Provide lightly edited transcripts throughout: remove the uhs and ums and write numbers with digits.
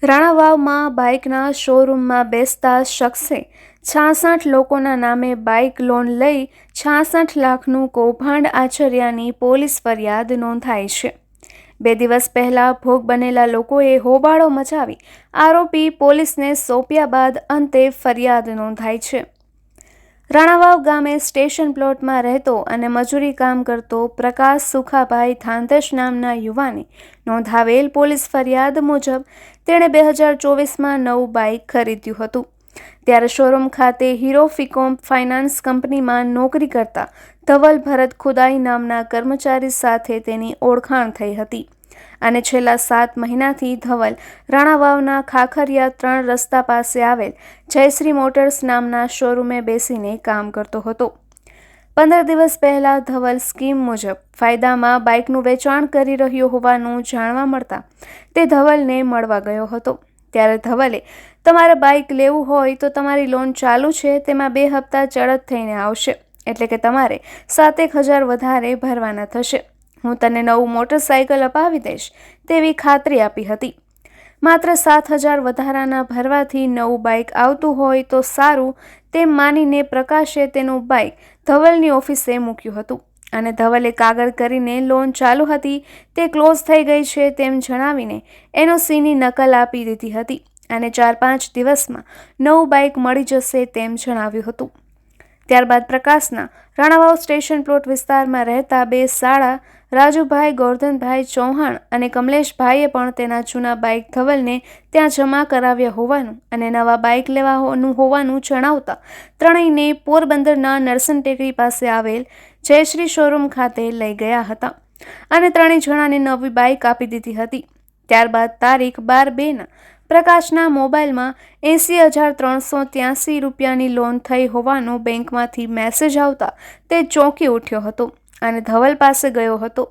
રાણાવાવમાં બાઇકના શોરૂમમાં બેસતા શખ્સે 66 લોકોના નામે બાઇક લોન લઈ 66 લાખનું કૌભાંડ આચર્યાની પોલીસ ફરિયાદ નોંધાઈ છે। 2 દિવસ પહેલા ભોગ બનેલા લોકોએ હોબાળો મચાવી આરોપી પોલીસને સોંપ્યા બાદ અંતે ફરિયાદ નોંધાઈ છે। રાણાવાવ ગામે સ્ટેશન પ્લોટમાં રહેતો અને મજૂરી કામ કરતો પ્રકાશ સુખાભાઈ થાંતશ નામના યુવાને નોંધાવેલ પોલીસ ફરિયાદ મુજબ તેણે 2024માં નવું બાઇક ખરીદ્યું હતું। ત્યારે શોરૂમ ખાતે હીરો ફિકોમ ફાઇનાન્સ કંપનીમાં નોકરી કરતા ધવલ ભરત ખુદાઈ નામના કર્મચારી સાથે તેની ઓળખાણ થઈ હતી અને છેલ્લા 7 મહિનાથી ધવલ રાણાવાવના ખાખરિયા 3 રસ્તા પાસે આવેલ જયશ્રી મોટર્સ નામના શોરૂમે બેસીને કામ કરતો હતો। 15 દિવસ પહેલા ધવલ સ્કીમ મુજબ ફાયદામાં બાઇકનું વેચાણ કરી રહ્યો હોવાનું જાણવા મળતા તે ધવલને મળવા ગયો હતો। ત્યારે ધવલે તમારે બાઇક લેવું હોય તો તમારી લોન ચાલુ છે, તેમાં 2 હપ્તા ચડત થઈને આવશે, એટલે કે તમારે 7,000 વધારે ભરવાના થશે। હું તને નવું મોટરસાઇકલ અપાવી દઈશ તેવી ખાતરી આપી હતી। માત્ર 7,000 વધારાના ભરવાથી નવું બાઇક આવતું હોય તો સારું તેમ માનીને પ્રકાશે તેનું બાઇક ધવલની ઓફિસે મૂક્યું હતું અને ધવલે કાગળ કરીને લોન ચાલુ હતી તે ક્લોઝ થઈ ગઈ છે તેમ જણાવીને એનઓસીની નકલ આપી દીધી હતી અને 4-5 દિવસમાં નવું બાઇક મળી જશે તેમ જણાવ્યું હતું। ત્યારબાદ પ્રકાશના રાણાવાવ સ્ટેશન પ્લોટ વિસ્તારમાં રહેતા 2 સાળા રાજુભાઈ ગોરધનભાઈ ચૌહાણ અને કમલેશભાઈએ પણ તેના જૂના બાઇક ધવલને ત્યાં જમા કરાવ્યા હોવાનું અને નવા બાઇક લેવાનું હોવાનું જણાવતા ત્રણેયને પોરબંદરના નરસન ટેકરી પાસે આવેલ જયશ્રી શોરૂમ ખાતે લઈ ગયા હતા અને ત્રણેય જણાને નવી બાઇક આપી દીધી હતી। ત્યારબાદ તારીખ 12/2ના પ્રકાશના મોબાઈલમાં 80,383 રૂપિયાની લોન થઈ હોવાનો બેંકમાંથી મેસેજ આવતા તે ચોંકી ઉઠ્યો હતો અને ધવલ પાસે ગયો હતો।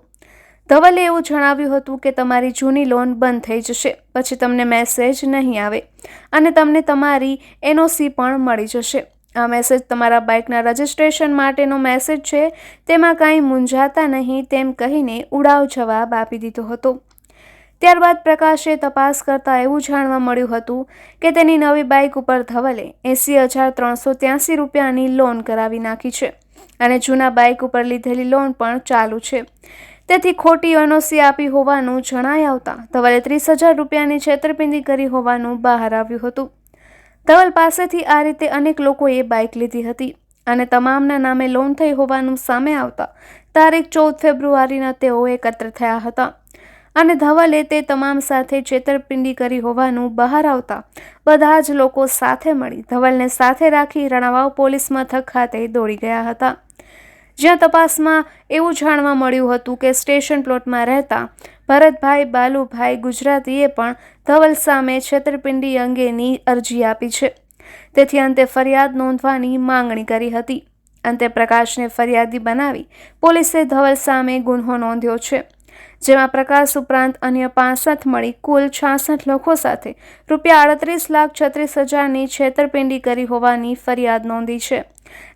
ધવલે એવું જણાવ્યું હતું કે તમારી જૂની લોન બંધ થઈ જશે, પછી તમને મેસેજ નહીં આવે અને તમને તમારી એનઓસી પણ મળી જશે। આ મેસેજ તમારા બાઇકના રજિસ્ટ્રેશન માટેનો મેસેજ છે, તેમાં કાંઈ મૂંઝાતા નહીં તેમ કહીને ઉડાવ જવાબ આપી દીધો હતો। ત્યારબાદ પ્રકાશે તપાસ કરતા એવું જાણવા મળ્યું હતું કે તેની નવી બાઇક ઉપર ધવલે 80,383 રૂપિયાની લોન કરાવી નાખી છે અને જૂના બાઇક ઉપર લીધેલી લોન પણ ચાલુ છે, તેથી ખોટી એનઓસી આપી હોવાનું જણાઈ આવતા ધવલે 30,000 રૂપિયાની છેતરપિંડી કરી હોવાનું બહાર આવ્યું હતું। ધવલ પાસેથી આ રીતે અનેક લોકોએ બાઇક લીધી હતી અને તમામના નામે લોન થઈ હોવાનું સામે આવતા તારીખ 14 ફેબ્રુઆરીના તેઓ એકત્ર થયા હતા અને ધવલે તે તમામ સાથે છેતરપિંડી કરી હોવાનું બહાર આવતા બધા જ લોકો સાથે મળી ધવલને સાથે રાખી રાણાવાવ પોલીસ મથક ખાતે દોડી ગયા હતા, જ્યાં તપાસમાં એવું જાણવા મળ્યું હતું કે સ્ટેશન પ્લોટમાં રહેતા ભરતભાઈ બાલુભાઈ ગુજરાતીએ પણ ધવલ સામે છેતરપિંડી અંગેની અરજી આપી છે, તેથી અંતે ફરિયાદ નોંધવાની માંગણી કરી હતી। અંતે પ્રકાશને ફરિયાદી બનાવી પોલીસે ધવલ સામે ગુન્હો નોંધ્યો છે, જેમાં પ્રકાશ ઉપરાંત અન્ય 65 મળી કુલ 66 લોકો સાથે ₹38,36,000ની છેતરપિંડી કરી હોવાની ફરિયાદ નોંધી છે,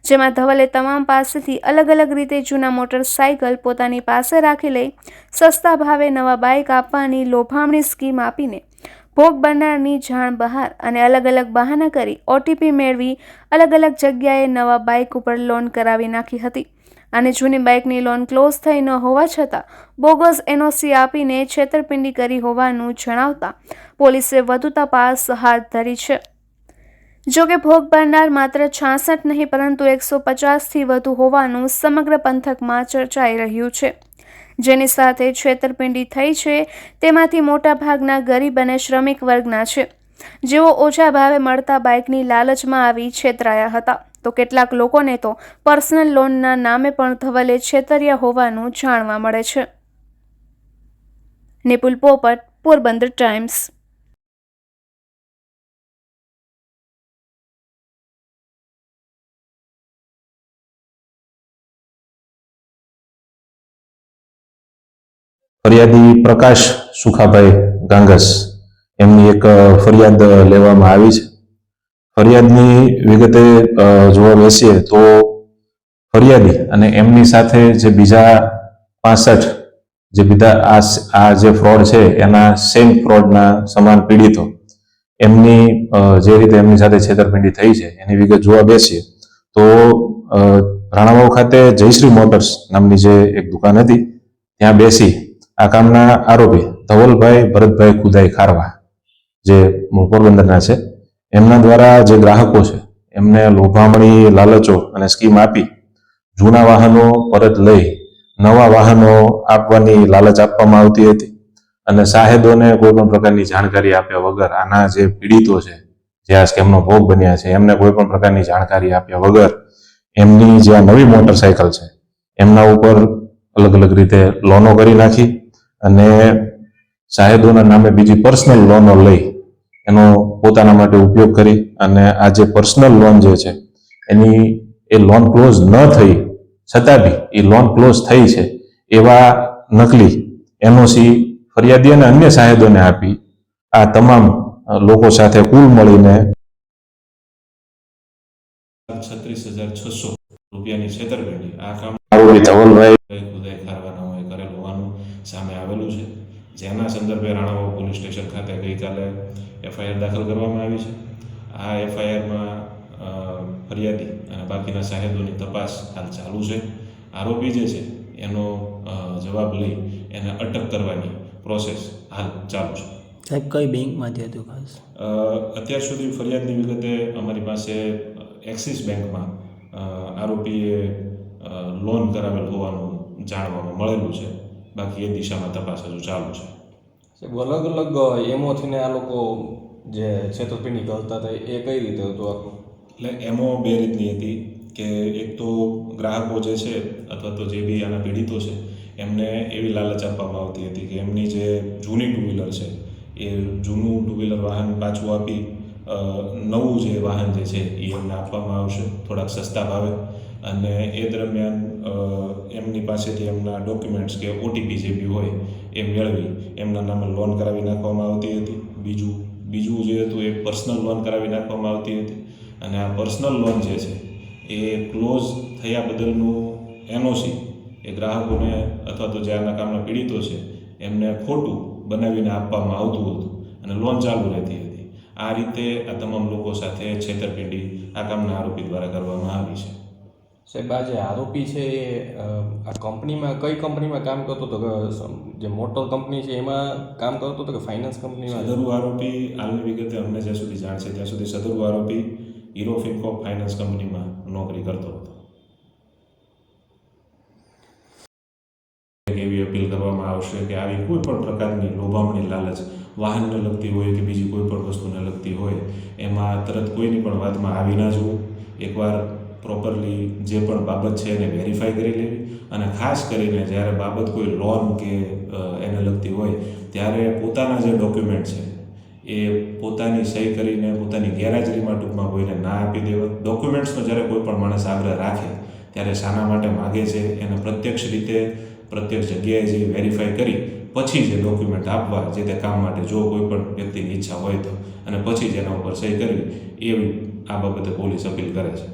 જેમાં ધવલે તમામ પાસેથી અલગ અલગ રીતે જૂના મોટરસાઇકલ પોતાની પાસે રાખી લઈ સસ્તા ભાવે નવા બાઇક આપવાની લોભામણી સ્કીમ આપીને ભોગ બનનારની જાણ બહાર અને અલગ અલગ બહાના કરી ઓટીપી મેળવી અલગ અલગ જગ્યાએ નવા બાઇક ઉપર લોન કરાવી નાખી હતી અને જૂની બાઇકની લોન ક્લોઝ થઈ ન હોવા છતાં બોગસ એનઓસી આપીને છેતરપિંડી કરી હોવાનું જણાવતા પોલીસે વધુ તપાસ હાથ ધરી છે। જોકે ભોગ બનનાર માત્ર 66 નહીં પરંતુ 150થી વધુ હોવાનું સમગ્ર પંથકમાં ચર્ચાઈ રહ્યું છે, જેની સાથે છેતરપિંડી થઈ છે તેમાંથી મોટાભાગના ગરીબ અને શ્રમિક વર્ગના છે, જેઓ ઓછા ભાવે મળતા બાઇકની લાલચમાં આવી છેતરાયા હતા, તો કેટલાક લોકોને તો પર્સનલ લોનના નામે પણ ધવલે છેતર્યા હોવાનું જાણવા મળે છે। નિપુલ પોપટ, પોરબંદર ટાઈમ્સ। ફરિયાદી પ્રકાશ સુખાભાઈ ગાંગસ એમની એક ફરિયાદ લેવામાં આવી છે। ફરિયાદની વિગતે જોવા બેસીએ તો ફરિયાદી અને એમની સાથે જે બીજા 65 જે બીજા આ જે ફ્રોડ છે એના સેમ ફ્રોડના સમાન પીડિતો એમની જે રીતે એમની સાથે છેતરપિંડી થઈ છે એની વિગત જોવા બેસીએ તો રાણાવાવ ખાતે જયશ્રી મોટર્સ નામની જે એક દુકાન હતી ત્યાં બેસી આ કામના આરોપી ધવલભાઈ ભરતભાઈ ખુદાઈ ખારવા જે પોરબંદરના છે એમના દ્વારા જે ગ્રાહકો છે એમને લોભામણી લાલચો અને સ્કીમ આપી જૂના વાહનો પરત લઈ નવા વાહનો આપવાની લાલચ આપવામાં આવતી હતી અને સાહેદોને કોઈ પણ પ્રકારની જાણકારી આપ્યા વગર આના જે પીડિતો છે જે આ સ્કેમનો ભોગ બન્યા છે એમને કોઈ પણ પ્રકારની જાણકારી આપ્યા વગર એમની જે આ નવી મોટરસાયકલ છે એમના ઉપર અલગ અલગ રીતે લોનો કરી નાખી અને સાહેદોના નામે બીજી પર્સનલ લોનો લઈ એનો પોતાના માટે ઉપયોગ કરી અને આ જે પર્સનલ લોન જે છે એની એ લોન ક્લોઝ ન થઈ છતાં બી એ લોન ક્લોઝ થઈ છે એવા નકલી એનઓસી ફરિયાદી અને અન્ય સાહેદોને આપી આ તમામ લોકો સાથે કુલ મળીને 36,600 રૂપિયાની છેતરપિંડી આ કામ આરોપી ધવલભાઈ ખુદાઈ ખારવાનાઓએ કરેલ હોવાનું સામે આવેલું છે, જેના સંદર્ભે રાણાવાવ પોલીસ સ્ટેશન ખાતે ગઈકાલે એફઆઈઆર દાખલ કરવામાં આવી છે. આ એફઆઈઆરમાં ફરિયાદી અને બાકીના સાહેદોની તપાસ હાલ ચાલુ છે. આરોપી જે છે એનો જવાબ લઈ એને અટક કરવાની પ્રોસેસ હાલ ચાલુ છે. સાહેબ કઈ બેંકમાંથી હતું ખાસ? અત્યાર સુધી ફરિયાદની વિગતે અમારી પાસે એક્સિસ બેંકમાં આરોપીએ લોન કરાવેલ હોવાનું જાણવામાં મળેલું છે. બાકી એ દિશામાં તપાસ હજુ ચાલુ છે. સાહેબ અલગ અલગ એમોથી આ લોકો જે છેતરપિંડી કરતા હતા એ કઈ રીતે હતું આખું? એટલે એમો બે રીતની હતી કે એક તો ગ્રાહકો જે છે અથવા તો જે બી આના પીડિતો છે એમને એવી લાલચ આપવામાં આવતી હતી કે એમની જે જૂની ટુ વ્હીલર છે એ જૂનું ટુ વ્હીલર વાહન પાછું આપી નવું જે વાહન જે છે એ એમને આપવામાં આવશે થોડાક સસ્તા ભાવે, અને એ દરમિયાન એમની પાસેથી એમના ડોક્યુમેન્ટ્સ કે ઓટીપી જે બી હોય એ મેળવી એમના નામે લોન કરાવી નાખવામાં આવતી હતી. બીજું જે હતું એ પર્સનલ લોન કરાવી નાખવામાં આવતી હતી, અને આ પર્સનલ લોન જે છે એ ક્લોઝ થયા બદલનું એનઓસી એ ગ્રાહકોને અથવા તો જે આના કામના પીડિતો છે એમને ખોટું બનાવીને આપવામાં આવતું હતું અને લોન ચાલુ રહેતી હતી. આ રીતે આ તમામ લોકો સાથે છેતરપિંડી આ કામના આરોપી દ્વારા કરવામાં આવી છે. સાહેબ આ જે આરોપી છે એ આ કંપનીમાં કઈ કંપનીમાં કામ કરતો હતો? જે મોટર કંપની છે એમાં કામ કરતો હતો કે ફાઇનાન્સ કંપનીમાં? સદરુ આરોપી હાલની વિગતે અમને જ્યાં સુધી જાણ છે ત્યાં સુધી સદરુ આરોપી હીરો ફિનકોપ ફાઇનાન્સ કંપનીમાં નોકરી કરતો હતો. એવી અપીલ કરવામાં આવશે કે આવી કોઈ પણ પ્રકારની લોભામણી લાલચ વાહનને લગતી હોય કે બીજી કોઈ પણ વસ્તુને લગતી હોય એમાં તરત કોઈની પણ વાતમાં આવી ના જવું. એકવાર પ્રોપરલી જે પણ બાબત છે એને વેરીફાઈ કરી લેવી, અને ખાસ કરીને જ્યારે બાબત કોઈ લોન કે એને લગતી હોય ત્યારે પોતાના જે ડોક્યુમેન્ટ છે એ પોતાની સહી કરીને પોતાની ગેરહાજરીમાં ટૂંકમાં કોઈને ના આપી દેવા. ડોક્યુમેન્ટ્સનો જ્યારે કોઈ પણ માણસ આગ્રહ રાખે ત્યારે શાના માટે માગે છે એને પ્રત્યક્ષ રીતે પ્રત્યેક જગ્યાએ જે વેરીફાઈ કરી પછી જે ડોક્યુમેન્ટ આપવા જે તે કામ માટે જો કોઈ પણ વ્યક્તિની ઈચ્છા હોય તો, અને પછી જ એના ઉપર સહી કરવી એવી આ બાબતે પોલીસ અપીલ કરે છે.